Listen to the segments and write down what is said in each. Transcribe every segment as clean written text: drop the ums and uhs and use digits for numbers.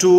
2,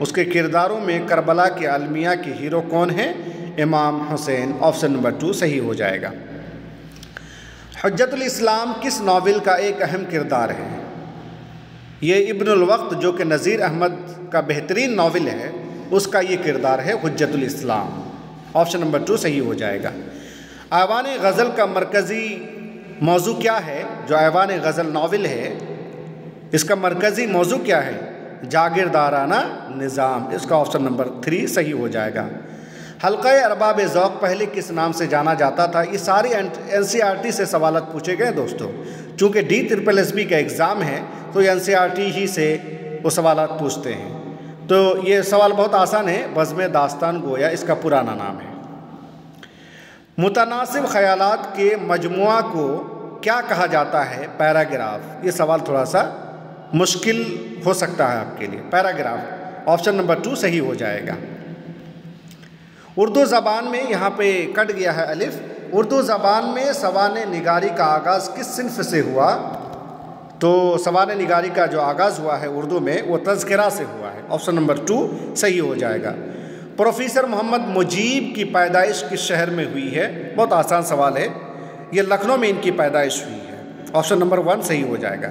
اس کے کرداروں میں کربلا کے المیہ کے ہیرو کون ہیں؟ امام حسین۔ آپشن نمبر 2 صحیح ہو جائے گا۔ حجت الاسلام کس ناول کا ایک اہم کردار ہے؟ یہ ابن الوقت جو کہ نذیر احمد کا بہترین ناول ہے، اس کا یہ کردار ہے حجت الاسلام۔ آپشن نمبر 2 صحیح ہو جائے گا۔ ایوان غزل کا مرکزی موضوع کیا ہے؟ جو ایوان غزل ناول ہے اس کا مرکزی موضوع کیا ہے؟ جاگیردارانہ نظام۔ اس کا آپشن نمبر 3 صحیح ہو جائے گا۔ حلقہ ارباب ذوق پہلے کس نام سے جانا جاتا تھا؟ یہ ساری NCERT سے سوالات پوچھے گئے دوستو، چونکہ DSSB کا ایگزام ہے تو NCERT ہی سے وہ سوالات پوچھتے ہیں۔ تو یہ سوال بہت آسان ہے، بزم داستان گویا اس کا پرانا نام ہے۔ متناسب خیالات کے مجموعہ کو کیا کہا جاتا ہے؟ پیراگراف۔ یہ سوال تھوڑا سا مشکل ہو سکتا ہے آپ کے لیے۔ پیراگراف آپشن نمبر 2 صحیح ہو جائے گا۔ اردو زبان میں، یہاں پہ کٹ گیا ہے الف، اردو زبان میں سوانح نگاری کا آغاز کس صنف سے ہوا؟ تو سوانح نگاری کا جو آغاز ہوا ہے اردو میں وہ تذکرہ سے ہوا ہے۔ آپشن نمبر 2 صحیح ہو جائے گا۔ پروفیسر محمد مجیب کی پیدائش کس شہر میں ہوئی ہے؟ بہت آسان سوال ہے، یہ لکھنؤ میں ان کی پیدائش ہوئی ہے۔ آپشن نمبر 1 صحیح ہو جائے گا۔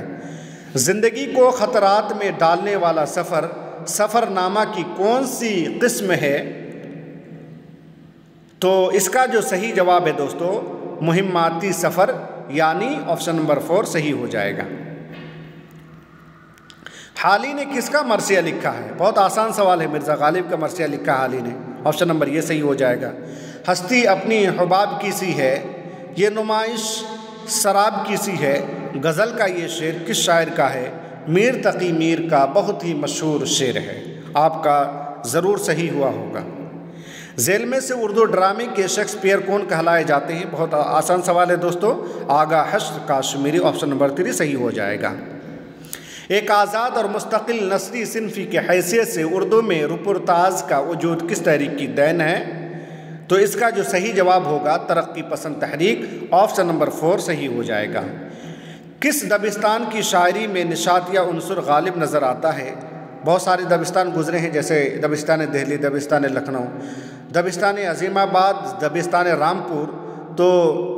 زندگی کو خطرات میں ڈالنے والا سفر نامہ کی کون سی قسم ہے؟ تو اس کا جو صحیح جواب ہے دوستو مہماتی سفر، یعنی آپشن نمبر 4 صحیح ہو جائے گا۔ حالی نے کس کا مرثیہ لکھا ہے؟ بہت آسان سوال ہے، مرزا غالب کا مرثیہ لکھا حالی نے۔ آپشن نمبر یہ صحیح ہو جائے گا۔ ہستی اپنی حباب کی سی ہے، یہ نمائش سراب کی سی ہے، غزل کا یہ شعر کس شاعر کا ہے؟ میر تقی میر کا بہت ہی مشہور شعر ہے۔ آپ کا ضرور صحیح ہوا ہوگا۔ ذیل میں سے اردو ڈرامے کے شیکسپیئر کون کہلائے جاتے ہیں؟ بہت آسان سوال ہے دوستو، آغا حشر کاشمیری۔ آپشن نمبر 3 صحیح ہو جائے گا۔ ایک آزاد اور مستقل نثری صنفی کی حیثیت سے اردو میں رپورتاژ کا وجود کس تحریک کی دین ہے؟ تو اس کا جو صحیح جواب ہوگا ترقی پسند تحریک۔ آپشن نمبر 4 صحیح ہو جائے گا۔ کس دبستان کی شاعری میں نشاطیہ عنصر غالب نظر آتا ہے؟ بہت سارے دبستان گزرے ہیں، جیسے دبستان دہلی، دبستان لکھنؤ، دبستان عظیم آباد، دبستان رامپور۔ تو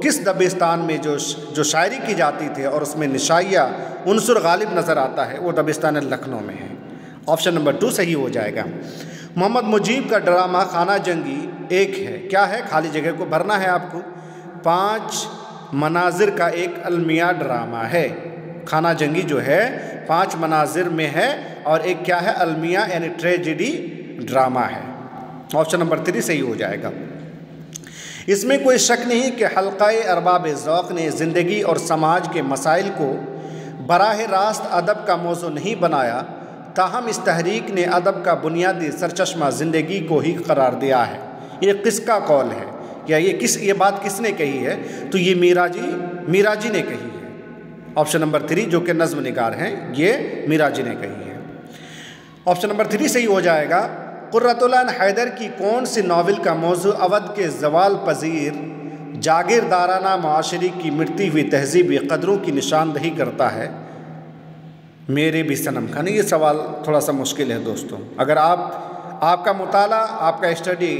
کس دبستان میں جو شاعری کی جاتی تھی اور اس میں نشائیہ عنصر غالب نظر آتا ہے وہ دبستان لکھنؤ میں ہے۔ آپشن نمبر 2 صحیح ہو جائے گا۔ محمد مجیب کا ڈرامہ خانہ جنگی ایک ہے، کیا ہے؟ خالی جگہ کو بھرنا ہے آپ کو۔ 5 مناظر کا ایک المیہ ڈرامہ ہے۔ خانہ جنگی جو ہے 5 مناظر میں ہے اور ایک کیا ہے؟ المیہ یعنی ٹریجڈی ڈرامہ ہے۔ آپشن نمبر 3 صحیح ہو جائے گا۔ اس میں کوئی شک نہیں کہ حلقہ ارباب ذوق نے زندگی اور سماج کے مسائل کو براہ راست ادب کا موضوع نہیں بنایا، تاہم اس تحریک نے ادب کا بنیادی سرچشمہ زندگی کو ہی قرار دیا ہے۔ یہ کس کا قول ہے یا یہ بات کس نے کہی ہے؟ تو یہ میرا جی نے کہی ہے۔ آپشن نمبر 3 جو کہ نظم نگار ہیں، یہ میرا جی نے کہی ہے۔ آپشن نمبر 3 صحیح ہو جائے گا۔ قرۃ العین حیدر کی کون سی ناول کا موضوع اودھ کے زوال پذیر جاگیردارانہ معاشرے کی مٹتی ہوئی تہذیبی قدروں کی نشاندہی کرتا ہے؟ میرے بھی صنم خانے۔ یہ سوال تھوڑا سا مشکل ہے دوستوں، اگر آپ کا مطالعہ، آپ کا اسٹڈی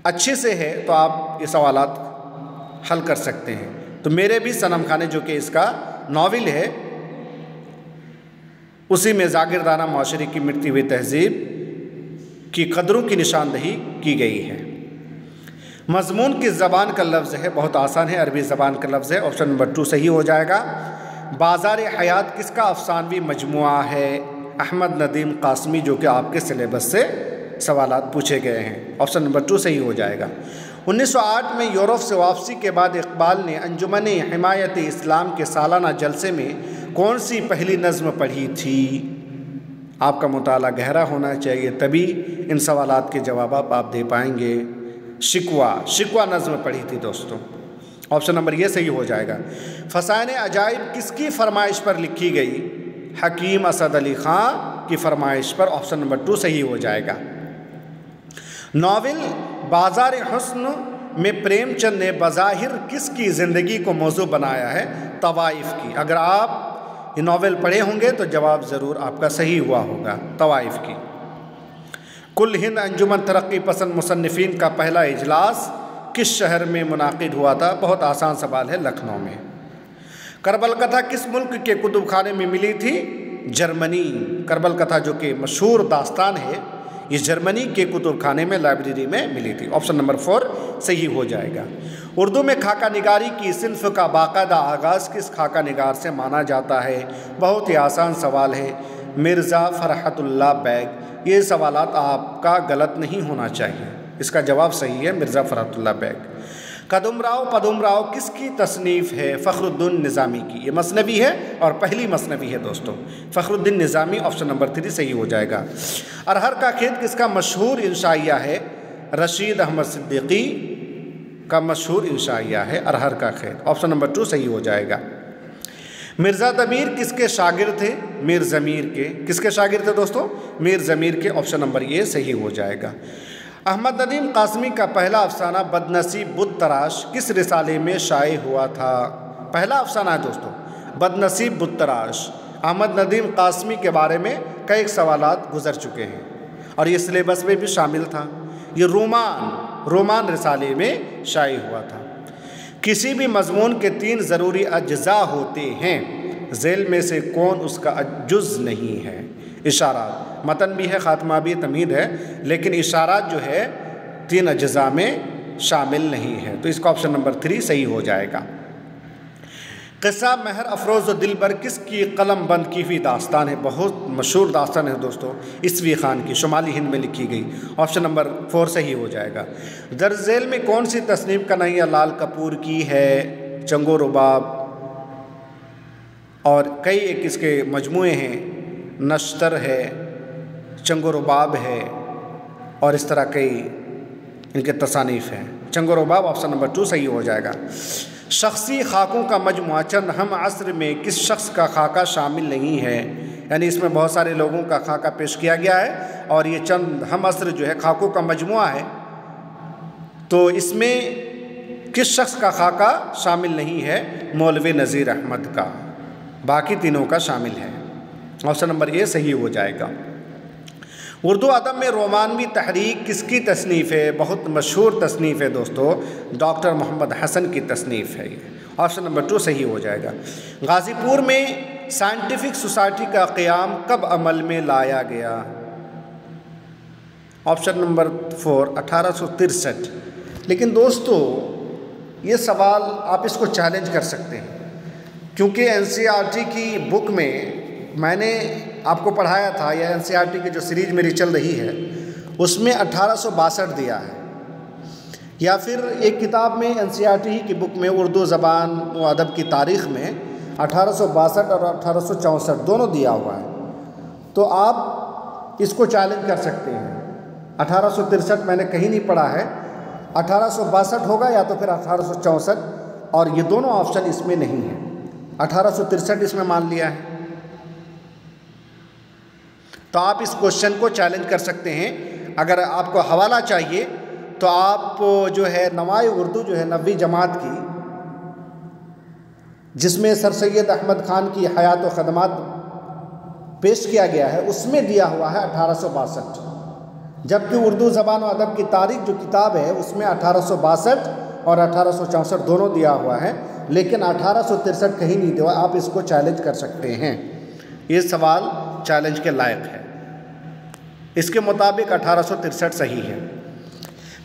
اچھے سے ہے تو آپ یہ سوالات حل کر سکتے ہیں۔ تو میرے بھی صنم خانے جو کہ اس کا ناول ہے، اسی میں جاگیردارانہ معاشرے کی مٹتی ہوئی تہذیب کی قدروں کی نشاندہی کی گئی ہے۔ مضمون کس زبان کا لفظ ہے؟ بہت آسان ہے، عربی زبان کا لفظ ہے۔ آپشن نمبر 2 صحیح ہو جائے گا۔ بازار حیات کس کا افسانوی مجموعہ ہے؟ احمد ندیم قاسمی، جو کہ آپ کے سلیبس سے سوالات پوچھے گئے ہیں۔ آپشن نمبر 2 صحیح ہو جائے گا۔ 1908 میں یورپ سے واپسی کے بعد اقبال نے انجمن حمایت اسلام کے سالانہ جلسے میں کون سی پہلی نظم پڑھی تھی؟ آپ کا مطالعہ گہرا ہونا چاہیے، تبھی ان سوالات کے جوابات آپ دے پائیں گے۔ شکوہ نظم پڑھی تھی دوستوں۔ آپشن نمبر یہ صحیح ہو جائے گا۔ فسانہ عجائب کس کی فرمائش پر لکھی گئی؟ حکیم اسد علی خان کی فرمائش پر۔ آپشن نمبر 2 صحیح ہو جائے گا۔ ناول بازار حسن میں پریم چند نے بظاہر کس کی زندگی کو موضوع بنایا ہے؟ طوائف کی۔ اگر آپ یہ ناول پڑھے ہوں گے تو جواب ضرور آپ کا صحیح ہوا ہوگا۔ طوائف کی کل ہند انجمن ترقی پسند مصنفین کا پہلا اجلاس کس شہر میں منعقد ہوا تھا؟ بہت آسان سوال ہے، لکھنؤ میں۔ کربل کتھا کس ملک کے کتب خانے میں ملی تھی؟ جرمنی۔ کربل کتھا جو کہ مشہور داستان ہے، یہ جرمنی کے کتب خانے میں لائبریری میں ملی تھی۔ آپشن نمبر 4 صحیح ہو جائے گا۔ اردو میں خاکہ نگاری کی صنف کا باقاعدہ آغاز کس خاکہ نگار سے مانا جاتا ہے؟ بہت ہی آسان سوال ہے، مرزا فرحت اللہ بیگ۔ یہ سوالات آپ کا غلط نہیں ہونا چاہیے، اس کا جواب صحیح ہے، مرزا فرحت اللہ بیگ۔ قدم راؤ پدم راؤ کس کی تصنیف ہے؟ فخر الدین نظامی کی۔ یہ مثنوی ہے اور پہلی مثنوی ہے دوستو، فخر الدین نظامی۔ آپشن نمبر 3 صحیح ہو جائے گا۔ ارہر کا کھیت کس کا مشہور انشائیہ ہے؟ رشید احمد صدیقی کا مشہور انشائیہ ہے ارہر کا کھیت۔ آپشن نمبر 2 صحیح ہو جائے گا۔ مرزا ضمیر کس کے شاگرد تھے؟ میر ضمیر کے۔ کس کے شاگرد تھے دوستو؟ میر ضمیر کے۔ آپشن نمبر یہ صحیح ہو جائے گا۔ احمد ندیم قاسمی کا پہلا افسانہ بد نصیب بت تراش کس رسالے میں شائع ہوا تھا؟ پہلا افسانہ ہے دوستو بد نصیب بت تراش۔ احمد ندیم قاسمی کے بارے میں کئی سوالات گزر چکے ہیں اور یہ سلیبس میں بھی شامل تھا۔ یہ رومان رسالے میں شائع ہوا تھا۔ کسی بھی مضمون کے 3 ضروری اجزاء ہوتے ہیں، ذیل میں سے کون اس کا جز نہیں ہے؟ اشارات۔ متن بھی ہے، خاتمہ بھی، تمہید ہے، لیکن اشارات جو ہے 3 اجزاء میں شامل نہیں ہے، تو اس کا آپشن نمبر 3 صحیح ہو جائے گا۔ قصہ مہر افروز و دلبر کس کی قلم بند کی ہوئی داستان ہے؟ بہت مشہور داستان ہے دوستو، عیسوی خان کی، شمالی ہند میں لکھی گئی۔ آپشن نمبر 4 صحیح ہو جائے گا۔ درج ذیل میں کون سی تصنیف کنہیا لال کپور کی ہے؟ چنگ و رباب، اور کئی ایک اس کے مجموعے ہیں، نشتر ہے، چنگ و رباب ہے، اور اس طرح کئی ان کے تصانیف ہیں۔ چنگ و رباب آپشن نمبر 2 صحیح ہو جائے گا۔ شخصی خاکوں کا مجموعہ چند ہم عصر میں کس شخص کا خاکہ شامل نہیں ہے؟ یعنی اس میں بہت سارے لوگوں کا خاکہ پیش کیا گیا ہے اور یہ چند ہم عصر جو ہے خاکوں کا مجموعہ ہے، تو اس میں کس شخص کا خاکہ شامل نہیں ہے؟ مولوی نذیر احمد کا، باقی تینوں کا شامل ہے۔ آپشن نمبر یہ صحیح ہو جائے گا۔ اردو ادب میں رومانوی تحریک کس کی تصنیف ہے؟ بہت مشہور تصنیف ہے دوستو، ڈاکٹر محمد حسن کی تصنیف ہے یہ۔ آپشن نمبر 2 صحیح ہو جائے گا۔ غازی پور میں سائنٹیفک سوسائٹی کا قیام کب عمل میں لایا گیا؟ Option number 4 1863۔ لیکن دوستو یہ سوال آپ اس کو چیلنج کر سکتے ہیں، کیونکہ NCERT کی بک میں نے آپ کو پڑھایا تھا، یا NCERT کی جو سیریز میری چل رہی ہے اس میں 1862 دیا ہے، یا پھر ایک کتاب میں NCERT ہی کی بک میں اردو زبان و ادب کی تاریخ میں 1862 اور 1864 دونوں دیا ہوا ہے، تو آپ اس کو چیلنج کر سکتے ہیں۔ 1863 میں نے کہیں نہیں پڑھا ہے، 1862 ہوگا یا تو پھر 1864، اور یہ دونوں آپشن اس میں نہیں ہیں، 1863 اس میں مان لیا ہے۔ تو آپ اس کوشچن کو چیلنج کر سکتے ہیں۔ اگر آپ کو حوالہ چاہیے تو آپ جو ہے نوائے اردو جو ہے 9ویں جماعت کی، جس میں سر سید احمد خان کی حیات و خدمات پیش کیا گیا ہے، اس میں دیا ہوا ہے 1862، جبکہ اردو زبان و ادب کی تاریخ جو کتاب ہے اس میں 1862 اور 1864 دونوں دیا ہوا ہے، لیکن 1863 کہیں نہیں دیا۔ آپ اس کو چیلنج کر سکتے ہیں، یہ سوال چیلنج کے لائق ہے۔ اس کے مطابق 1863 صحیح ہے۔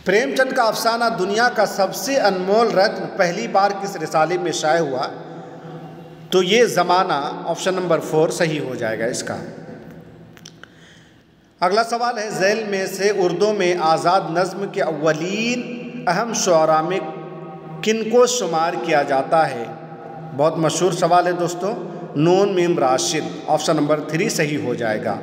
پریم چند کا افسانہ دنیا کا سب سے انمول رتن پہلی بار کس رسالے میں شائع ہوا؟ تو یہ زمانہ آپشن نمبر 4 صحیح ہو جائے گا اس کا۔ اگلا سوال ہے، ذیل میں سے اردو میں آزاد نظم کے اولین اہم شعراء میں کن کو شمار کیا جاتا ہے؟ بہت مشہور سوال ہے دوستو، نون میم راشد۔ آپشن نمبر 3 صحیح ہو جائے گا۔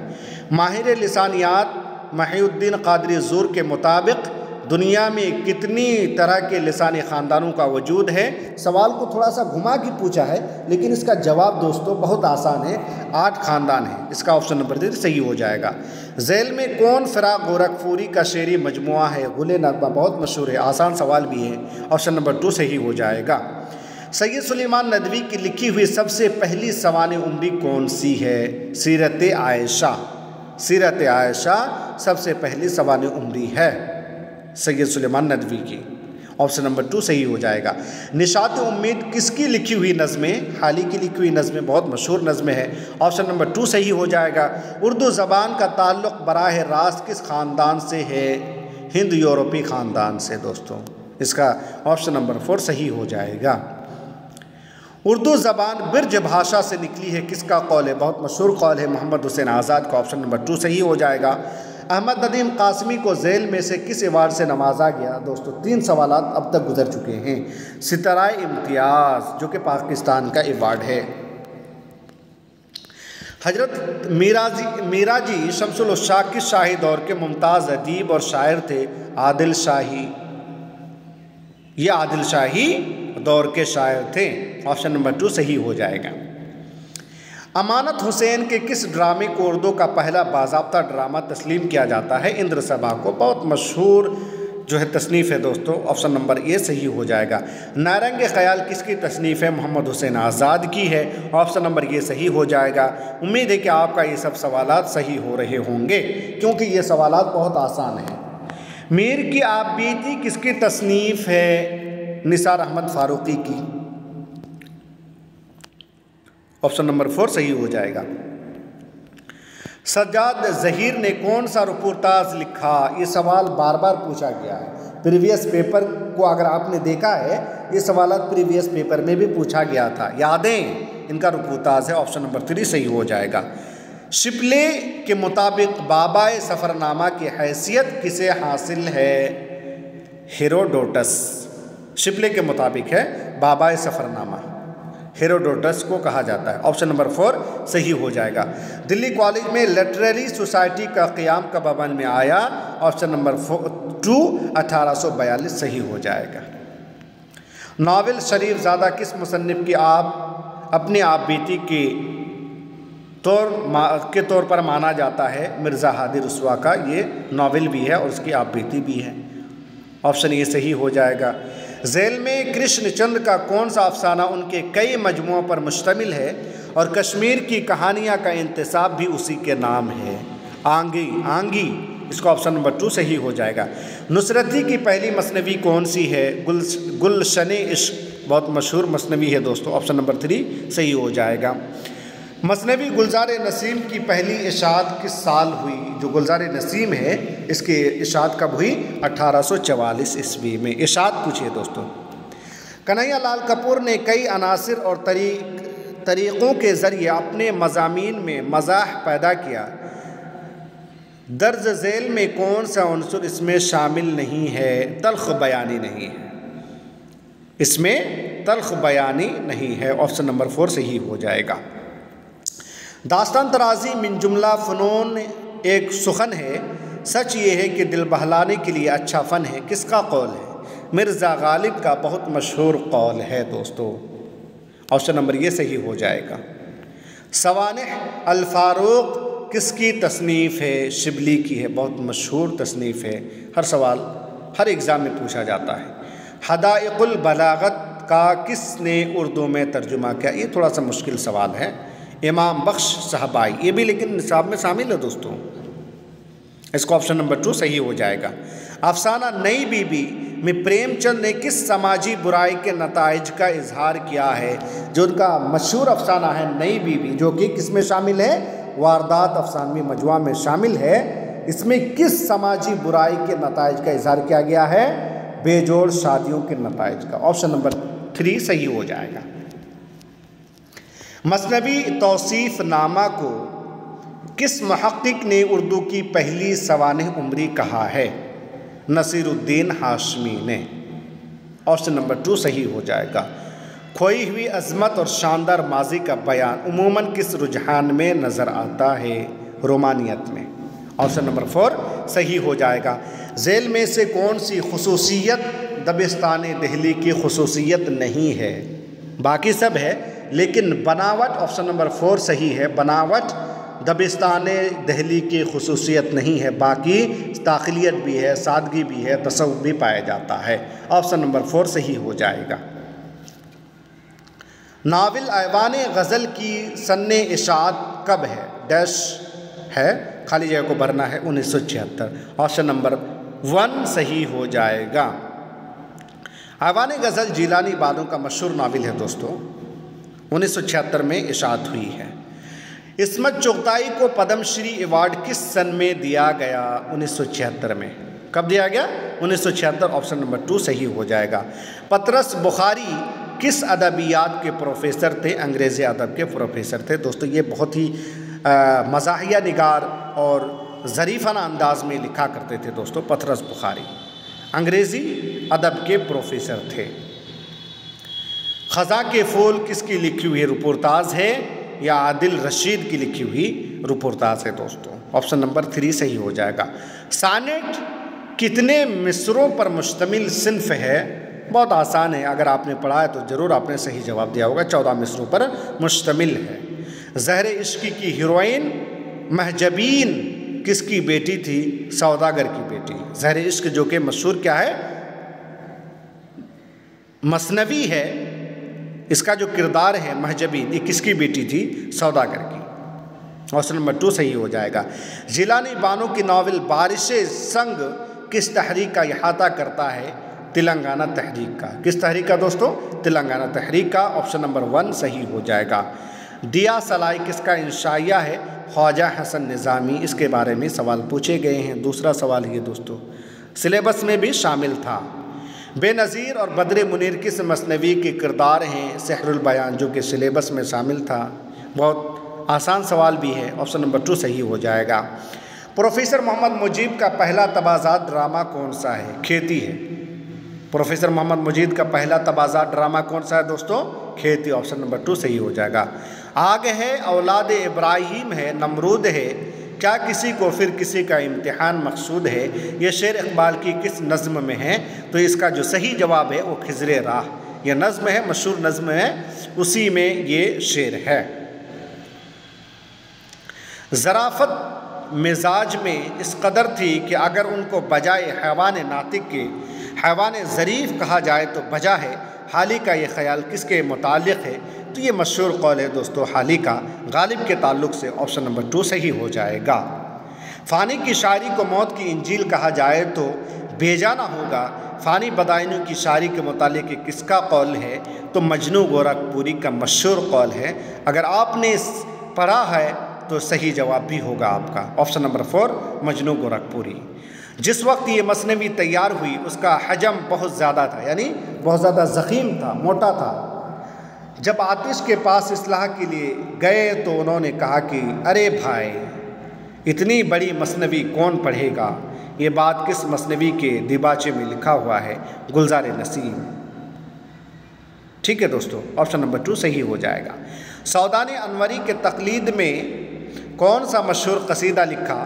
ماہر لسانیات محی الدین قادری زور کے مطابق دنیا میں کتنی طرح کے لسانی خاندانوں کا وجود ہے؟ سوال کو تھوڑا سا گھما کے پوچھا ہے، لیکن اس کا جواب دوستو بہت آسان ہے، 8 خاندان ہیں۔ اس کا آپشن نمبر 3 صحیح ہو جائے گا۔ ذیل میں کون فراق گورکھپوری کا شعری مجموعہ ہے؟ گل نغمہ، بہت مشہور ہے، آسان سوال بھی ہے، آپشن نمبر 2 صحیح ہو جائے گا۔ سید سلیمان ندوی کی لکھی ہوئی سب سے پہلی سوانح عمری کون سی ہے؟ سیرت عائشہ۔ سیرت عائشہ سب سے پہلی سوانح عمری ہے سید سلیمان ندوی کی۔ آپشن نمبر 2 صحیح ہو جائے گا۔ نشاط امید کس کی لکھی ہوئی نظمیں؟ حالی کی لکھی ہوئی نظمیں، بہت مشہور نظمیں ہے۔ آپشن نمبر 2 صحیح ہو جائے گا۔ اردو زبان کا تعلق براہ راست کس خاندان سے ہے؟ ہند یورپی خاندان سے دوستوں۔ اس کا آپشن نمبر 4 صحیح ہو جائے گا۔ اردو زبان برج بھاشا سے نکلی ہے، کس کا قول ہے؟ بہت مشہور قول ہے محمد حسین آزاد کا۔ آپشن نمبر 2 صحیح ہو جائے گا۔ احمد ندیم قاسمی کو ذیل میں سے کس ایوارڈ سے نوازا گیا؟ دوستو 3 سوالات اب تک گزر چکے ہیں۔ ستارہ امتیاز جو کہ پاکستان کا ایوارڈ ہے۔ حضرت میراجی شمس الاشاق کس شاہی دور کے ممتاز ادیب اور شاعر تھے؟ عادل شاہی۔ یہ عادل شاہی دور کے شاعر تھے۔ آپشن نمبر 2 صحیح ہو جائے گا۔ امانت حسین کے کس ڈرامے کو اردو کا پہلا باضابطہ ڈرامہ تسلیم کیا جاتا ہے؟ اندر صبا کو۔ بہت مشہور جو ہے تصنیف ہے دوستو۔ آپشن نمبر A صحیح ہو جائے گا۔ نارنگ خیال کس کی تصنیف ہے؟ محمد حسین آزاد کی ہے۔ آپشن نمبر A صحیح ہو جائے گا۔ امید ہے کہ آپ کا یہ سب سوالات صحیح ہو رہے ہوں گے کیونکہ یہ سوالات بہت آسان ہیں۔ میر کی آپ بیتی کس کی تصنیف ہے؟ نثار احمد فاروقی کی۔ آپشن نمبر 4 صحیح ہو جائے گا۔ سجاد ظہیر نے کون سا رپورتاج لکھا؟ یہ سوال بار بار پوچھا گیا ہے۔ پریویس پیپر کو اگر آپ نے دیکھا ہے، یہ سوالات پریویس پیپر میں بھی پوچھا گیا تھا۔ یادیں ان کا رپورتاج ہے۔ آپشن نمبر 3 صحیح ہو جائے گا۔ شپلے کے مطابق بابائے سفر نامہ کی حیثیت کسے حاصل ہے؟ ہیروڈوٹس۔ شپلے کے مطابق ہے بابائے سفر نامہ، ہیروڈوٹس کو کہا جاتا ہے۔ آپشن نمبر 4 صحیح ہو جائے گا۔ دلی کالج میں لٹریری سوسائٹی کا قیام کب عمل میں آیا؟ آپشن نمبر 2 1842 صحیح ہو جائے گا۔ ناول شریف زادہ کس مصنف کی اپنی آپ بیتی کے طور پر مانا جاتا ہے؟ مرزا ہادی رسوا کا یہ ناول بھی ہے اور اس کی آپ بیتی بھی ہے۔ آپشن یہ صحیح ہو جائے گا۔ ذیل میں کرشن چندر کا کون سا افسانہ ان کے کئی مجموعوں پر مشتمل ہے اور کشمیر کی کہانیاں کا انتساب بھی اسی کے نام ہے؟ آنگی۔ اس کو آپشن نمبر 2 صحیح ہو جائے گا۔ نصرتی کی پہلی مثنوی کون سی ہے؟ گلشن عشق، بہت مشہور مثنوی ہے دوستو۔ آپشن نمبر 3 صحیح ہو جائے گا۔ مثنوی گلزار نسیم کی پہلی اشاعت کس سال ہوئی؟ جو گلزار نسیم ہے اس کی اشاعت کب ہوئی؟ 1844 عیسوی میں۔ اشاعت پوچھئے دوستو۔ کنہیا لال کپور نے کئی عناصر اور طریقوں کے ذریعے اپنے مضامین میں مزاح پیدا کیا۔ درج ذیل میں کون سا عنصر اس میں شامل نہیں ہے؟ تلخ بیانی نہیں ہے۔ اس میں تلخ بیانی نہیں ہے۔ آپشن نمبر 4 صحیح ہو جائے گا۔ داستان طرازی من جملہ فنون ایک سخن ہے، سچ یہ ہے کہ دل بہلانے کے لیے اچھا فن ہے، کس کا قول ہے؟ مرزا غالب کا بہت مشہور قول ہے دوستو۔ آپشن نمبر یہ صحیح ہو جائے گا۔ سوانح الفاروق کس کی تصنیف ہے؟ شبلی کی ہے، بہت مشہور تصنیف ہے، ہر سوال ہر ایگزام میں پوچھا جاتا ہے۔ حدائق البلاغت کا کس نے اردو میں ترجمہ کیا؟ یہ تھوڑا سا مشکل سوال ہے۔ امام بخش صحابائی، یہ بھی لیکن نصاب میں شامل ہے دوستوں۔ اس کو آپشن نمبر 2 صحیح ہو جائے گا۔ افسانہ نئی بی بی میں پریم چند نے کس سماجی برائی کے نتائج کا اظہار کیا ہے؟ جو ان کا مشہور افسانہ ہے نئی بی بی، جو کہ کس میں شامل ہے؟ واردات افسانوی مجموعہ میں شامل ہے۔ اس میں کس سماجی برائی کے نتائج کا اظہار کیا گیا ہے؟ بے جوڑ شادیوں کے نتائج کا۔ آپشن نمبر 3 صحیح ہو جائے گا۔ مثنوی توصیف نامہ کو کس محقق نے اردو کی پہلی سوانح عمری کہا ہے؟ نصیر الدین ہاشمی نے۔ آپشن نمبر 2 صحیح ہو جائے گا۔ کھوئی ہوئی عظمت اور شاندار ماضی کا بیان عموماً کس رجحان میں نظر آتا ہے؟ رومانیت میں۔ آپشن نمبر 4 صحیح ہو جائے گا۔ ذیل میں سے کون سی خصوصیت دبستان دہلی کی خصوصیت نہیں ہے؟ باقی سب ہے لیکن بناوٹ، آپشن نمبر 4 صحیح ہے۔ بناوٹ دبستان دہلی کی خصوصیت نہیں ہے، باقی داخلیت بھی ہے، سادگی بھی ہے، تصوف بھی پایا جاتا ہے۔ آپشن نمبر 4 صحیح ہو جائے گا۔ ناول ایوان غزل کی سن اشاعت کب ہے؟ ڈیش ہے، خالی جگہ کو بھرنا ہے 1976۔ آپشن نمبر 1 صحیح ہو جائے گا۔ ایوان غزل جیلانی بانو کا مشہور ناول ہے دوستو، 1976 میں اشاعت ہوئی ہے۔ عصمت چغتائی کو پدم شری ایوارڈ کس سن میں دیا گیا؟ 1976 میں۔ کب دیا گیا؟ 1976۔ آپشن نمبر 2 صحیح ہو جائے گا۔ پطرس بخاری کس ادبیات کے پروفیسر تھے؟ انگریزی ادب کے پروفیسر تھے دوستو۔ یہ بہت ہی مزاحیہ نگار اور ظریفانہ انداز میں لکھا کرتے تھے دوستو۔ پطرس بخاری انگریزی ادب کے پروفیسر تھے۔ خزاں کے پھول کس کی لکھی ہوئی رپورتاز ہے یا عادل رشید کی لکھی ہوئی رپورتاز ہے دوستو؟ آپشن نمبر 3 صحیح ہو جائے گا۔ سانیٹ کتنے مصروں پر مشتمل صنف ہے؟ بہت آسان ہے، اگر آپ نے پڑھا ہے تو ضرور آپ نے صحیح جواب دیا ہوگا، 14 مصروں پر مشتمل ہے۔ زہر عشق کی ہیروئن مہجبین کس کی بیٹی تھی؟ سوداگر کی بیٹی۔ زہر عشق جو کہ مشہور کیا ہے؟ مثنوی ہے، اس کا جو کردار ہے مہجبین، یہ کس کی بیٹی تھی؟ سوداگر کی۔ آپشن نمبر 2 صحیح ہو جائے گا۔ جیلانی بانو کی ناول بارش سنگ کس تحریک کا احاطہ کرتا ہے؟ تلنگانہ تحریک کا۔ کس تحریک کا دوستو؟ تلنگانہ تحریک کا۔ آپشن نمبر 1 صحیح ہو جائے گا۔ دیا سلائی کس کا انشائیہ ہے؟ خواجہ حسن نظامی۔ اس کے بارے میں سوال پوچھے گئے ہیں۔ دوسرا سوال یہ دوستو سلیبس میں بھی شامل تھا۔ بے نظیر اور بدر منیر کس مثنوی کے کردار ہیں؟ سحر البیان جو کہ سلیبس میں شامل تھا۔ بہت آسان سوال بھی ہے۔ آپشن نمبر 2 صحیح ہو جائے گا۔ پروفیسر محمد مجیب کا پہلا تبازات ڈرامہ کون سا ہے؟ کھیتی ہے۔ پروفیسر محمد مجید کا پہلا تبازات ڈرامہ کون سا ہے دوستو؟ کھیتی۔ آپشن نمبر 2 صحیح ہو جائے گا۔ آگ ہے، اولاد ابراہیم ہے، نمرود ہے، کیا کسی کو پھر کسی کا امتحان مقصود ہے؟ یہ شعر اقبال کی کس نظم میں ہے؟ تو اس کا جو صحیح جواب ہے وہ خضر راہ، یہ نظم ہے، مشہور نظم ہے، اسی میں یہ شعر ہے۔ ظرافت مزاج میں اس قدر تھی کہ اگر ان کو بجائے حیوان ناطق کے حیوان ظریف کہا جائے تو بجا ہے۔ حالی کا یہ خیال کس کے متعلق ہے؟ تو یہ مشہور قول ہے دوستو حالی کا، غالب کے تعلق سے۔ آپشن نمبر 2 صحیح ہو جائے گا۔ فانی کی شاعری کو موت کی انجیل کہا جائے تو بے جانا ہوگا۔ فانی بدائنوں کی شاعری کے متعلق کس کا قول ہے؟ تو مجنو گورکھپوری کا مشہور قول ہے۔ اگر آپ نے پڑھا ہے تو صحیح جواب بھی ہوگا آپ کا۔ آپشن نمبر 4 مجنو گورکھپوری۔ جس وقت یہ مثنوی تیار ہوئی اس کا حجم بہت زیادہ تھا، یعنی بہت زیادہ ضخیم تھا، موٹا تھا۔ جب آتش کے پاس اصلاح کے لیے گئے تو انہوں نے کہا کہ ارے بھائی اتنی بڑی مثنوی کون پڑھے گا؟ یہ بات کس مثنوی کے دیباچے میں لکھا ہوا ہے؟ گلزار نسیم۔ ٹھیک ہے دوستو، آپشن نمبر 2 صحیح ہو جائے گا۔ سودان انوری کے تقلید میں کون سا مشہور قصیدہ لکھا؟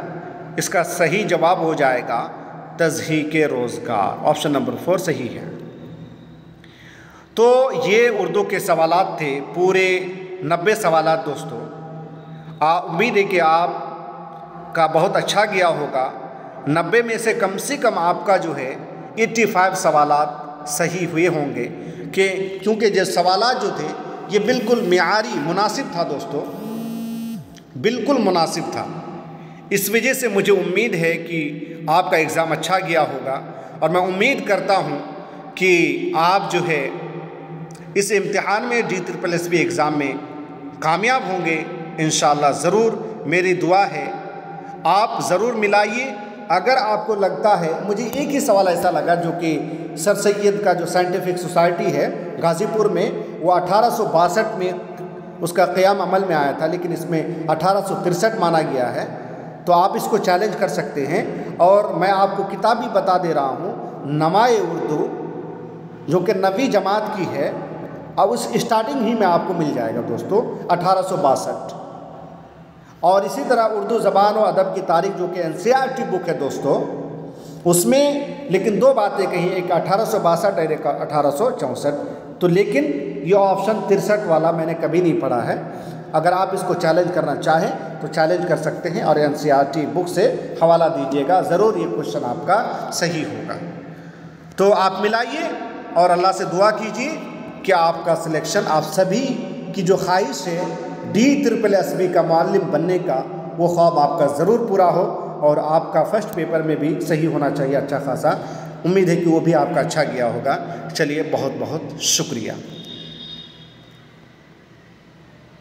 اس کا صحیح جواب ہو جائے گا تضحیک روزگار۔ آپشن نمبر 4 صحیح ہے۔ تو یہ اردو کے سوالات تھے، پورے 90 سوالات دوستو۔ امید ہے کہ آپ کا بہت اچھا گیا ہوگا۔ 90 میں سے کم آپ کا جو ہے 85 سوالات صحیح ہوئے ہوں گے، کیونکہ جو سوالات جو تھے یہ بالکل معیاری مناسب تھا دوستو، بالکل مناسب تھا۔ اس وجہ سے مجھے امید ہے کہ آپ کا اگزام اچھا گیا ہوگا، اور میں امید کرتا ہوں کہ آپ جو ہے اس امتحان میں DSSB ایگزام میں کامیاب ہوں گے انشاءاللہ۔ ضرور میری دعا ہے، آپ ضرور ملائیے۔ اگر آپ کو لگتا ہے، مجھے ایک ہی سوال ایسا لگا جو کہ سر سید کا جو سائنٹیفک سوسائٹی ہے غازی پور میں، وہ 1862 میں اس کا قیام عمل میں آیا تھا، لیکن اس میں 1863 مانا گیا ہے، تو آپ اس کو چیلنج کر سکتے ہیں۔ اور میں آپ کو کتاب بھی بتا دے رہا ہوں، نمائے اردو، جو کہ 9ویں جماعت کی ہے، اب اس اسٹارٹنگ ہی میں آپ کو مل جائے گا دوستو 1862۔ اور اسی طرح اردو زبان و ادب کی تاریخ جو کہ NCERT بک ہے دوستو، اس میں لیکن 2 باتیں کہیں، ایک 1862 اور ایک 1864۔ تو لیکن یہ آپشن 63 والا میں نے کبھی نہیں پڑھا ہے۔ اگر آپ اس کو چیلنج کرنا چاہیں تو چیلنج کر سکتے ہیں، اور NCERT بک سے حوالہ دیجیے گا، ضرور یہ کوشچن آپ کا صحیح ہوگا۔ تو آپ ملائیے اور اللہ سے دعا کیجیے کہ آپ کا سلیکشن آپ سبھی کی جو خواہش ہے DSSB کا معلم بننے کا، وہ خواب آپ کا ضرور پورا ہو اور آپ کا فرسٹ پیپر میں بھی صحیح ہونا چاہیے اچھا خاصا۔ امید ہے کہ وہ بھی آپ کا اچھا گیا ہوگا۔ چلیے بہت بہت شکریہ۔